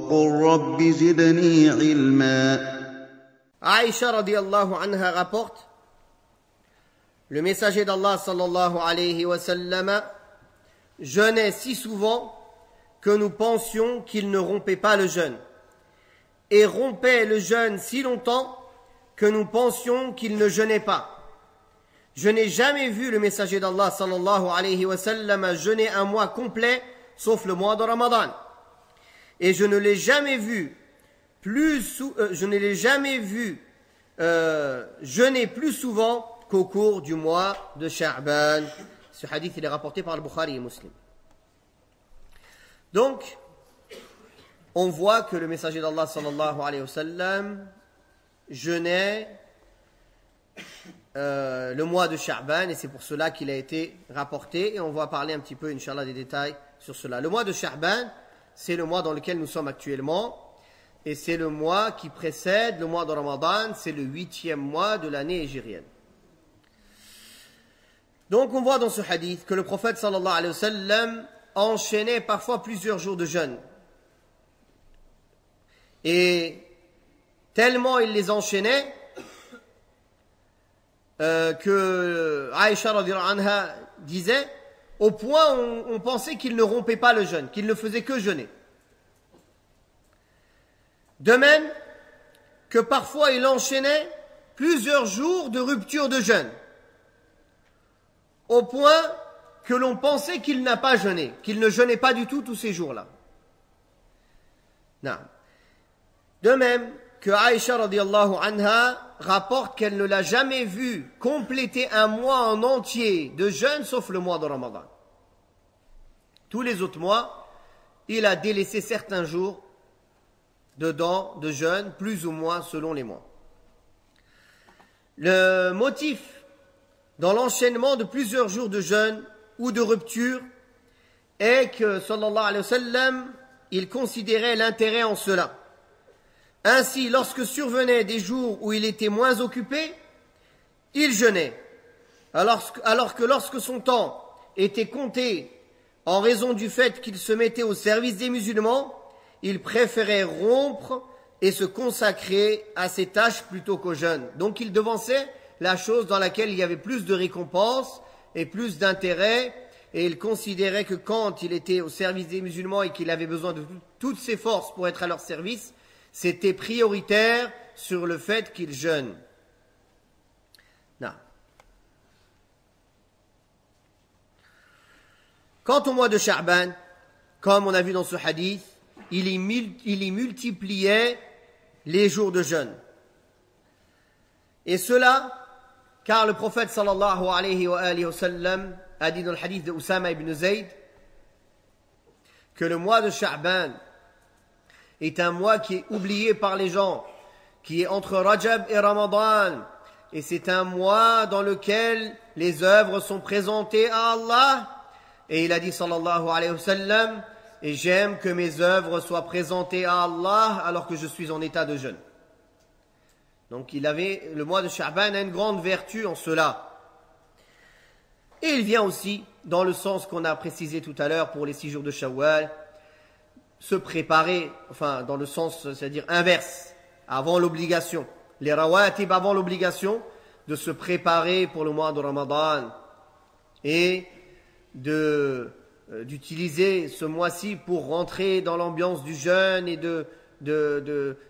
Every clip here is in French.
وقل رب زدني علما. Aïcha radiallahu anha rapporte, le messager d'Allah sallallahu alayhi wa sallam jeûnait si souvent que nous pensions qu'il ne rompait pas le jeûne, et rompait le jeûne si longtemps que nous pensions qu'il ne jeûnait pas. Je n'ai jamais vu le messager d'Allah sallallahu alayhi wa sallam jeûner un mois complet, sauf le mois de Ramadan. Et je ne l'ai jamais vu jeûner plus souvent qu'au cours du mois de Sha'ban. Ce hadith il est rapporté par le Bukhari et Muslim. Donc, on voit que le messager d'Allah sallallahu alayhi wa sallam jeûnait le mois de Sha'ban, et c'est pour cela qu'il a été rapporté, et on va parler un petit peu, Inch'Allah, des détails sur cela. Le mois de Sha'ban, c'est le mois dans lequel nous sommes actuellement, et c'est le mois qui précède le mois de Ramadan, c'est le 8e mois de l'année hégirienne. Donc on voit dans ce hadith que le prophète sallallahu alayhi wa sallam enchaînait parfois plusieurs jours de jeûne. Et tellement il les enchaînait que Aïcha radhiyallahu anha disait, au point où on pensait qu'il ne rompait pas le jeûne, qu'il ne faisait que jeûner. De même que parfois il enchaînait plusieurs jours de rupture de jeûne, au point que l'on pensait qu'il n'a pas jeûné, qu'il ne jeûnait pas du tout tous ces jours-là. Non. De même que Aïcha radhiyallahu anha rapporte qu'elle ne l'a jamais vu compléter un mois en entier de jeûne, sauf le mois de Ramadan. Tous les autres mois, il a délaissé certains jours dedans de jeûne, plus ou moins selon les mois. Le motif dans l'enchaînement de plusieurs jours de jeûne ou de rupture est que, sallallahu alayhi wa sallam, il considérait l'intérêt en cela. Ainsi, lorsque survenaient des jours où il était moins occupé, il jeûnait. Alors que lorsque son temps était compté en raison du fait qu'il se mettait au service des musulmans, il préférait rompre et se consacrer à ses tâches plutôt qu'au jeûne. Donc il devançait la chose dans laquelle il y avait plus de récompense et plus d'intérêt, et il considérait que quand il était au service des musulmans et qu'il avait besoin de toutes ses forces pour être à leur service, c'était prioritaire sur le fait qu'il jeûne. Non. Quant au mois de Sha'ban, comme on a vu dans ce hadith, il y multipliait les jours de jeûne. Et cela, car le prophète sallallahu alayhi wa sallam a dit dans le hadith de Usama ibn Zayd que le mois de Sha'ban est un mois qui est oublié par les gens, qui est entre Rajab et Ramadan, et c'est un mois dans lequel les œuvres sont présentées à Allah, et il a dit sallallahu alayhi wa sallam, et j'aime que mes œuvres soient présentées à Allah alors que je suis en état de jeûne. Donc le mois de Sha'ban a une grande vertu en cela. Et il vient aussi dans le sens qu'on a précisé tout à l'heure pour les 6 jours de Shawwal, se préparer, enfin dans le sens, c'est-à-dire inverse, avant l'obligation. Les rawatib avant l'obligation, de se préparer pour le mois de Ramadan et d'utiliser ce mois-ci pour rentrer dans l'ambiance du jeûne et de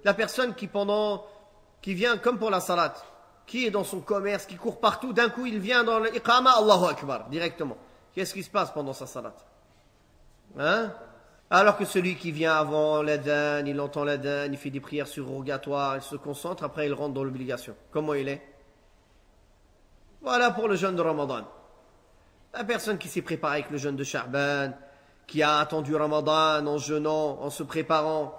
la personne qui vient comme pour la salat, qui est dans son commerce, qui court partout, d'un coup il vient dans l'iqama, Allahu Akbar, directement. Qu'est-ce qui se passe pendant sa salat? Alors que celui qui vient avant l'adhan, il entend l'adhan, il fait des prières surrogatoires, il se concentre, après il rentre dans l'obligation. Comment il est? Voilà pour le jeûne de Ramadan. La personne qui s'est préparée avec le jeûne de Sha'ban, qui a attendu Ramadan en jeûnant, en se préparant,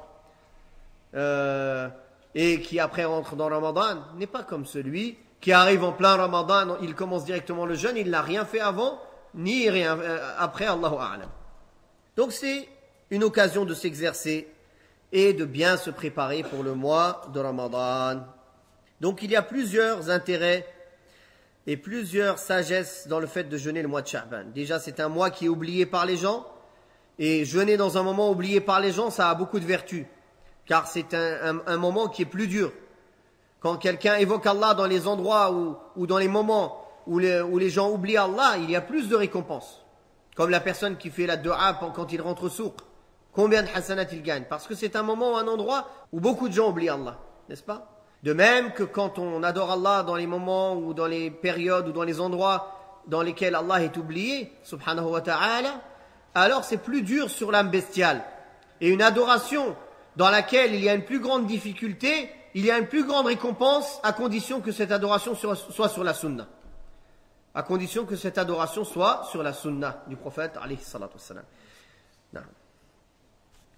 et qui après rentre dans Ramadan, n'est pas comme celui qui arrive en plein Ramadan, il commence directement le jeûne, il n'a rien fait avant, ni rien après, Allahu A'lam. Donc c'est une occasion de s'exercer et de bien se préparer pour le mois de Ramadan. Donc il y a plusieurs intérêts et plusieurs sagesses dans le fait de jeûner le mois de Sha'ban. Déjà, c'est un mois qui est oublié par les gens, et jeûner dans un moment oublié par les gens, ça a beaucoup de vertus. car c'est un moment qui est plus dur. Quand quelqu'un évoque Allah dans les endroits ou dans les moments où les gens oublient Allah, il y a plus de récompenses. Comme la personne qui fait la dua quand il rentre au souk. Combien de hasanat il gagne? Parce que c'est un moment ou un endroit où beaucoup de gens oublient Allah, n'est-ce pas? De même que quand on adore Allah dans les moments ou dans les périodes ou dans les endroits dans lesquels Allah est oublié, subhanahu wa ta'ala, alors c'est plus dur sur l'âme bestiale. Et une adoration dans laquelle il y a une plus grande difficulté, il y a une plus grande récompense à condition que cette adoration soit sur la sunna. À condition que cette adoration soit sur la sunna du prophète alayhi salatu wassalam.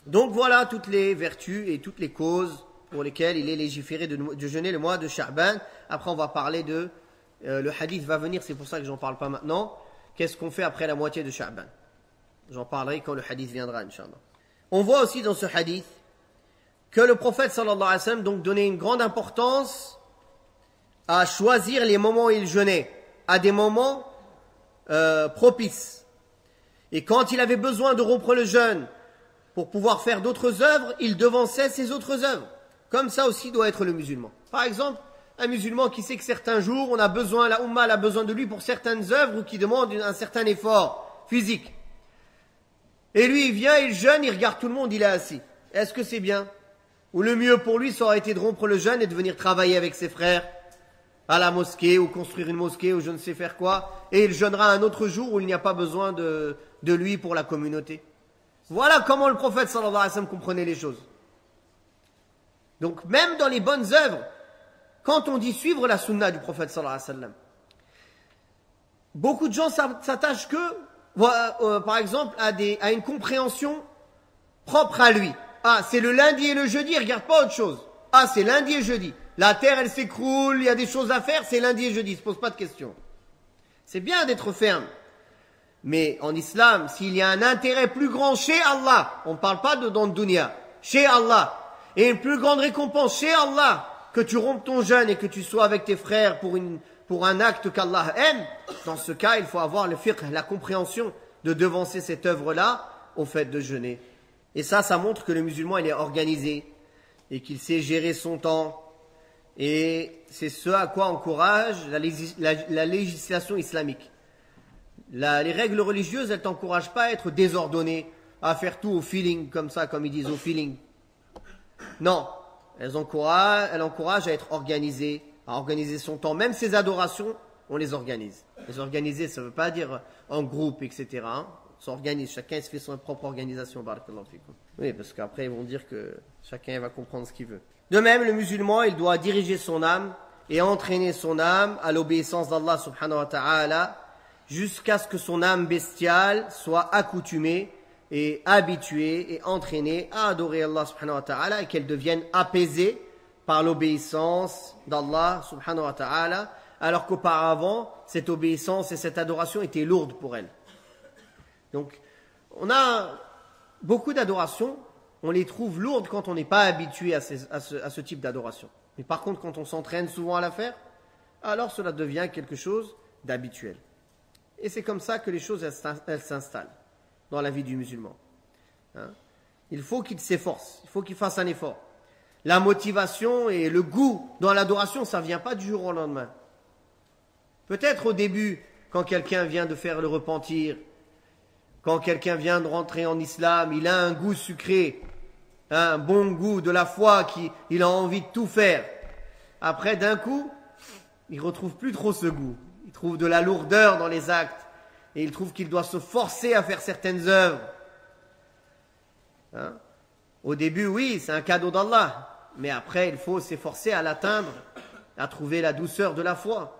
Donc voilà toutes les vertus et toutes les causes pour lesquelles il est légiféré de jeûner le mois de Sha'ban. Après on va parler de... le hadith va venir, c'est pour ça que j'en parle pas maintenant. Qu'est-ce qu'on fait après la moitié de Sha'ban? J'en parlerai quand le hadith viendra, Inch'Allah. On voit aussi dans ce hadith que le prophète sallallahu alayhi wa sallam donc donnait une grande importance à choisir les moments où il jeûnait, à des moments propices. Et quand il avait besoin de rompre le jeûne pour pouvoir faire d'autres œuvres, il devançait ses autres œuvres. Comme ça aussi doit être le musulman. Par exemple, un musulman qui sait que certains jours, on a besoin, la Ummah a besoin de lui pour certaines œuvres ou qui demandent un certain effort physique. Et lui, il vient, il jeûne, il regarde tout le monde, il est assis. Est-ce que c'est bien? Ou le mieux pour lui, ça aurait été de rompre le jeûne et de venir travailler avec ses frères à la mosquée ou construire une mosquée ou je ne sais faire quoi. Et il jeûnera un autre jour où il n'y a pas besoin de lui pour la communauté. Voilà comment le prophète sallallahu alayhi wa sallam comprenait les choses. Donc même dans les bonnes œuvres, quand on dit suivre la sunna du prophète sallallahu alayhi wa sallam, beaucoup de gens s'attachent par exemple à une compréhension propre à lui. Ah, c'est le lundi et le jeudi, il ne regarde pas autre chose. Ah, c'est lundi et jeudi. La terre, elle s'écroule, il y a des choses à faire, c'est lundi et jeudi, il ne se pose pas de questions. C'est bien d'être ferme. Mais en islam, s'il y a un intérêt plus grand chez Allah, on ne parle pas dans le dunya, chez Allah, et une plus grande récompense chez Allah, que tu rompes ton jeûne et que tu sois avec tes frères pour un acte qu'Allah aime, dans ce cas, il faut avoir le fiqh, la compréhension de devancer cette œuvre-là au fait de jeûner. Et ça montre que le musulman, il est organisé et qu'il sait gérer son temps. Et c'est ce à quoi encourage la législation islamique. Les règles religieuses, elles ne t'encouragent pas à être désordonné, à faire tout au feeling, comme ça, comme ils disent, au feeling. Non, elles encouragent à être organisé, à organiser son temps. Même ses adorations, on les organise. Les organiser, ça ne veut pas dire en groupe, etc. On s'organise, chacun se fait son propre organisation. Oui, parce qu'après, ils vont dire que chacun va comprendre ce qu'il veut. De même, le musulman, il doit diriger son âme et entraîner son âme à l'obéissance d'Allah subhanahu wa ta'ala jusqu'à ce que son âme bestiale soit accoutumée et habituée et entraînée à adorer Allah subhanahu wa ta'ala et qu'elle devienne apaisée par l'obéissance d'Allah subhanahu wa ta'ala, alors qu'auparavant, cette obéissance et cette adoration étaient lourdes pour elle. Donc, on a beaucoup d'adorations, on les trouve lourdes quand on n'est pas habitué à ce type d'adoration. Mais par contre, quand on s'entraîne souvent à la faire, alors cela devient quelque chose d'habituel. Et c'est comme ça que les choses elles s'installent dans la vie du musulman. Il faut qu'il s'efforce, il faut qu'il fasse un effort. La motivation et le goût dans l'adoration, ça ne vient pas du jour au lendemain. Peut-être au début, quand quelqu'un vient de faire le repentir, quand quelqu'un vient de rentrer en islam, il a un goût sucré, un bon goût de la foi, il a envie de tout faire. Après, d'un coup, il ne retrouve plus trop ce goût. Il trouve de la lourdeur dans les actes. Et il trouve qu'il doit se forcer à faire certaines œuvres. Au début, oui, c'est un cadeau d'Allah. Mais après, il faut s'efforcer à l'atteindre, à trouver la douceur de la foi,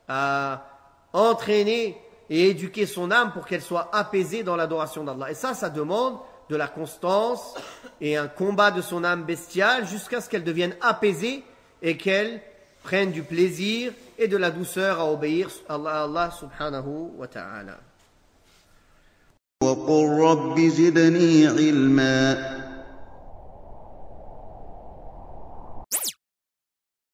à entraîner et éduquer son âme pour qu'elle soit apaisée dans l'adoration d'Allah. Et ça demande de la constance et un combat de son âme bestiale jusqu'à ce qu'elle devienne apaisée et qu'elle prenne du plaisir et de la douceur à obéir à Allah subhanahu wa ta'ala. وَقُلْ رَبِّ زِدْنِي عِلْمًا